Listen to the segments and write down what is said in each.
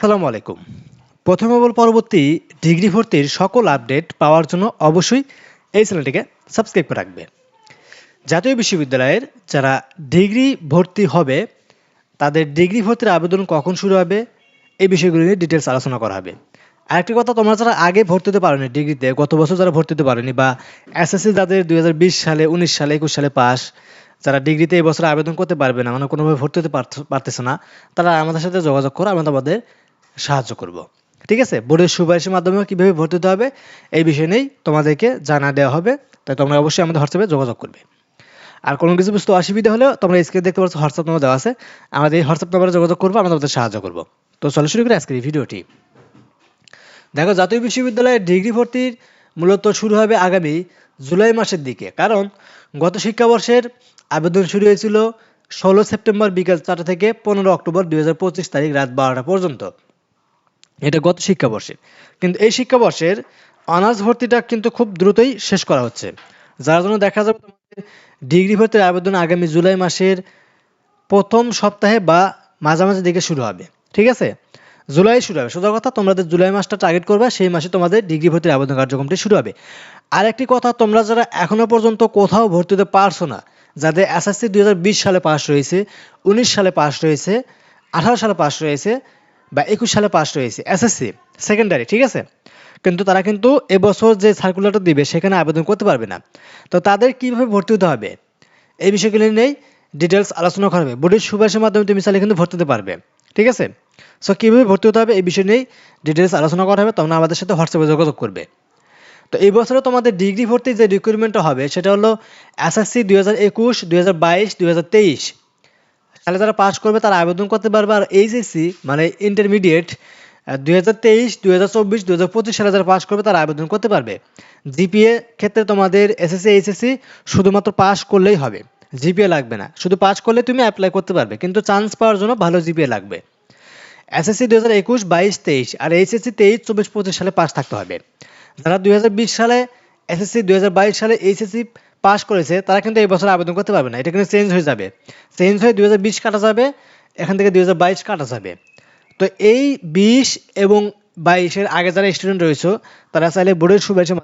আসসালামু আলাইকুম। প্রথম এবং পরবর্তী ডিগ্রি ভর্তির সকল আপডেট পাওয়ার জন্য অবশ্যই এই চ্যানেলটিকে সাবস্ক্রাইব করে রাখবে। জাতীয় বিশ্ববিদ্যালয়ের যারা ডিগ্রি ভর্তি হবে তাদের ডিগ্রি ভর্তির আবেদন কখন শুরু হবে এই বিষয়গুলো নিয়ে ডিটেলস আলোচনা করা হবে। আরেকটি কথা, তোমরা যারা আগে ভর্তি হতে পারোনি ডিগ্রিতে, গত বছর যারা ভর্তি হতে পারোনি বা এসএসসি যাদের 2020 সালে 19 সালে 21 সালে পাস, যারা ডিগ্রিতে এই বছর আবেদন করতে পারবে না, মানে কোনোভাবে ভর্তি হতে পারতেছে না, তারা আমাদের সাথে যোগাযোগ করো, আমরা তোমাদের সাহায্য করব। ঠিক আছে, বোর্ডের সুপারিশের মাধ্যমে কিভাবে ভর্তি হতে হবে এই বিষয় নিয়েই তোমাদেরকে জানা দেওয়া হবে, তাই তোমরা অবশ্যই আমাদের হোয়াটসঅ্যাপে যোগাযোগ করবে। আর কোনো কিছু বুঝতে অসুবিধা হলেও তোমরা স্ক্রিনে দেখতে পাচ্ছ হোয়াটসঅ্যাপ নাম্বার দেওয়া আছে, আমাদের এই হোয়াটসঅ্যাপ নাম্বারে যোগাযোগ করবো, আমরা তোমাদের সাহায্য করব। তো চলো শুরু করি আজকের এই ভিডিওটি। দেখো, জাতীয় বিশ্ববিদ্যালয়ের ডিগ্রি ভর্তির মূলত শুরু হবে আগামী জুলাই মাসের দিকে, কারণ গত শিক্ষাবর্ষের আবেদন শুরু হয়েছিল 16 সেপ্টেম্বর বিকেল 4টা থেকে 15 অক্টোবর 2025 তারিখ রাত 12টা পর্যন্ত। এটা গত শিক্ষাবর্ষের, কিন্তু এই শিক্ষাবর্ষের অনার্স ভর্তিটা কিন্তু খুব দ্রুতই শেষ করা হচ্ছে, যার জন্য দেখা যাবে তোমাদের ডিগ্রি ভর্তির আবেদন আগামী জুলাই মাসের প্রথম সপ্তাহে বা মাঝামাঝি দিকে শুরু হবে। ঠিক আছে, জুলাই শুরু হবে, সোজা কথা, তোমাদের জুলাই মাসটা টার্গেট করবে, সেই মাসে তোমাদের ডিগ্রি ভর্তির আবেদন কার্যক্রমটি শুরু হবে। আর একটি কথা, তোমরা যারা এখনো পর্যন্ত কোথাও ভর্তি হতে পারছো না, যাদের এসএসসি 2020 সালে পাস রয়েছে, 19 সালে পাস রয়েছে, 18 সালে পাস রয়েছে বা 21 সালে পাস রয়েছে এসএসসি সেকেন্ডারি, ঠিক আছে, কিন্তু তারা কিন্তু এবছর যে সার্কুলারটা দিবে সেখানে আবেদন করতে পারবে না। তো তাদের কিভাবে ভর্তি হতে হবে এই বিষয়গুলি নিয়ে ডিটেলস আলোচনা করা হবে। বোর্ডের সুপারিশের মাধ্যমে তুমি চাইলে কিন্তু ভর্তি হতে পারবে। ঠিক আছে, সো কীভাবে ভর্তি হতে হবে এই বিষয় নিয়ে ডিটেলস আলোচনা করা হবে, তোমরা আমাদের সাথে হোয়াটসঅ্যাপে যোগাযোগ করবে। তো এই বছরও তোমাদের ডিগ্রি ভর্তির যে রিক্রুটমেন্টটা হবে সেটা হলো এসএসসি 2021, 2022, 2023 সালে যারা পাস করবে তারা আবেদন করতে পারবে। আর এইচএসসি মানে ইন্টারমিডিয়েট 2023, 2024, 2025 সালে যারা পাস করবে তারা আবেদন করতে পারবে। জিপিএ ক্ষেত্রে তোমাদের এসএসসি এইচএসসি শুধুমাত্র পাস করলেই হবে, জিপিএ লাগবে না, শুধু পাস করলে তুমি অ্যাপ্লাই করতে পারবে, কিন্তু চান্স পাওয়ার জন্য ভালো জিপিএ লাগবে। এসএসসি 2021, 22, 23 আর এইচএসসি 23, 24, 25 সালে পাস থাকতে হবে। যারা 2020 সালে এসএসসি, 2022 সালে এইচএসসি পাস করেছে তারা কিন্তু এই বছর আবেদন করতে পারবে না, এটা কিন্তু চেঞ্জ হয়ে যাবে, চেঞ্জ হয়ে 2020 কাটা যাবে, এখান থেকে 2022 কাটা যাবে। তো এই 20 এবং 22-এর আগে যারা স্টুডেন্ট রয়েছে তারা চাইলে বোর্ডের সুপারিশের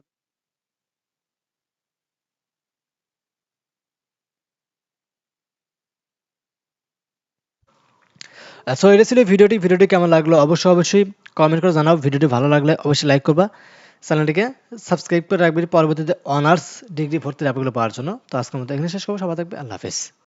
সো এটা ছিল ভিডিওটি কেমন লাগলো অবশ্যই কমেন্ট করে জানাও। ভিডিওটি ভালো লাগলে অবশ্যই লাইক করবা, চ্যানেলটিকে সাবস্ক্রাইব করে রাখবে পরবর্তীতে অনার্স ডিগ্রি ভর্তির অ্যাপগুলো পাওয়ার জন্য। তো আজকের মতো এখানে শেষ করবো, সবাই থাকবে, আল্লাহ হাফেজ।